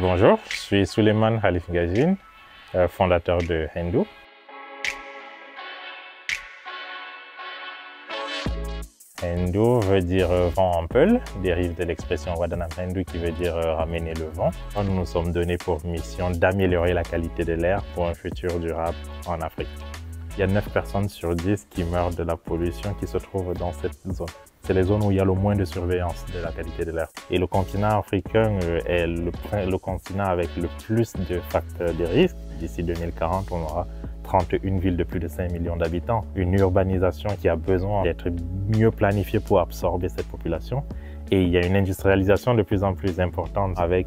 Bonjour, je suis Souleymane Khalif Gajin, fondateur de Hendo. Hendo veut dire vent en peul, dérive de l'expression Wadanam Hendo qui veut dire ramener le vent. Nous nous sommes donnés pour mission d'améliorer la qualité de l'air pour un futur durable en Afrique. Il y a 9 personnes sur 10 qui meurent de la pollution qui se trouve dans cette zone. C'est les zones où il y a le moins de surveillance de la qualité de l'air. Et le continent africain est le continent avec le plus de facteurs de risque. D'ici 2040, on aura 31 villes de plus de 5 millions d'habitants. Une urbanisation qui a besoin d'être mieux planifiée pour absorber cette population. Et il y a une industrialisation de plus en plus importante avec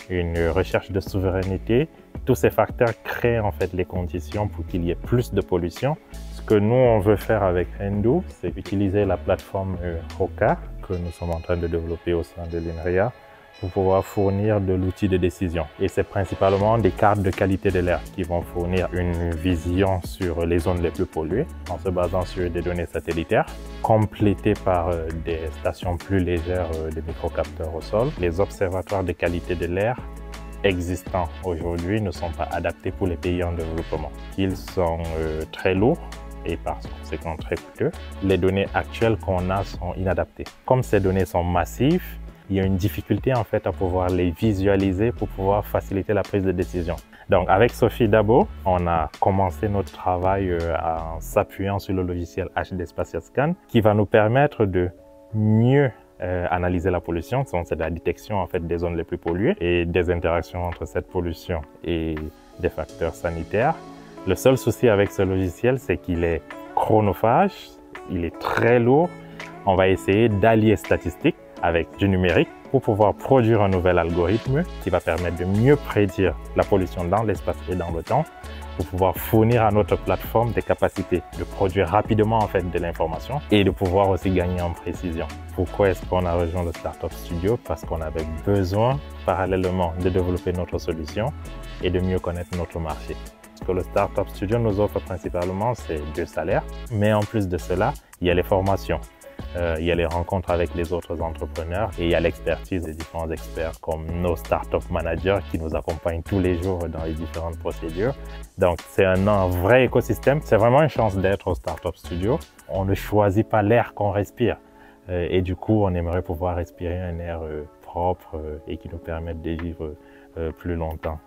une recherche de souveraineté. Tous ces facteurs créent en fait les conditions pour qu'il y ait plus de pollution. Ce que nous, on veut faire avec Hendo, c'est utiliser la plateforme Hoka que nous sommes en train de développer au sein de l'INRIA pour pouvoir fournir de l'outil de décision. Et c'est principalement des cartes de qualité de l'air qui vont fournir une vision sur les zones les plus polluées en se basant sur des données satellitaires, complétées par des stations plus légères de microcapteurs au sol. Les observatoires de qualité de l'air existants aujourd'hui ne sont pas adaptés pour les pays en développement. Ils sont très lourds et par conséquent très coûteux. Les données actuelles qu'on a sont inadaptées. Comme ces données sont massives, il y a une difficulté en fait à pouvoir les visualiser pour pouvoir faciliter la prise de décision. Donc avec Sophie Dabo, on a commencé notre travail en s'appuyant sur le logiciel HD Spatial Scan qui va nous permettre de mieux analyser la pollution. C'est de la détection en fait des zones les plus polluées et des interactions entre cette pollution et des facteurs sanitaires. Le seul souci avec ce logiciel, c'est qu'il est chronophage, il est très lourd. On va essayer d'allier statistiques avec du numérique pour pouvoir produire un nouvel algorithme qui va permettre de mieux prédire la pollution dans l'espace et dans le temps pour pouvoir fournir à notre plateforme des capacités de produire rapidement en fait de l'information et de pouvoir aussi gagner en précision. Pourquoi est-ce qu'on a rejoint le Startup Studio? Parce qu'on avait besoin parallèlement de développer notre solution et de mieux connaître notre marché. Ce que le Startup Studio nous offre principalement, c'est 2 salaires. Mais en plus de cela, il y a les formations. Il y a les rencontres avec les autres entrepreneurs et il y a l'expertise des différents experts comme nos startup managers qui nous accompagnent tous les jours dans les différentes procédures. Donc c'est un vrai écosystème. C'est vraiment une chance d'être au Startup Studio. On ne choisit pas l'air qu'on respire et du coup on aimerait pouvoir respirer un air propre et qui nous permette de vivre plus longtemps.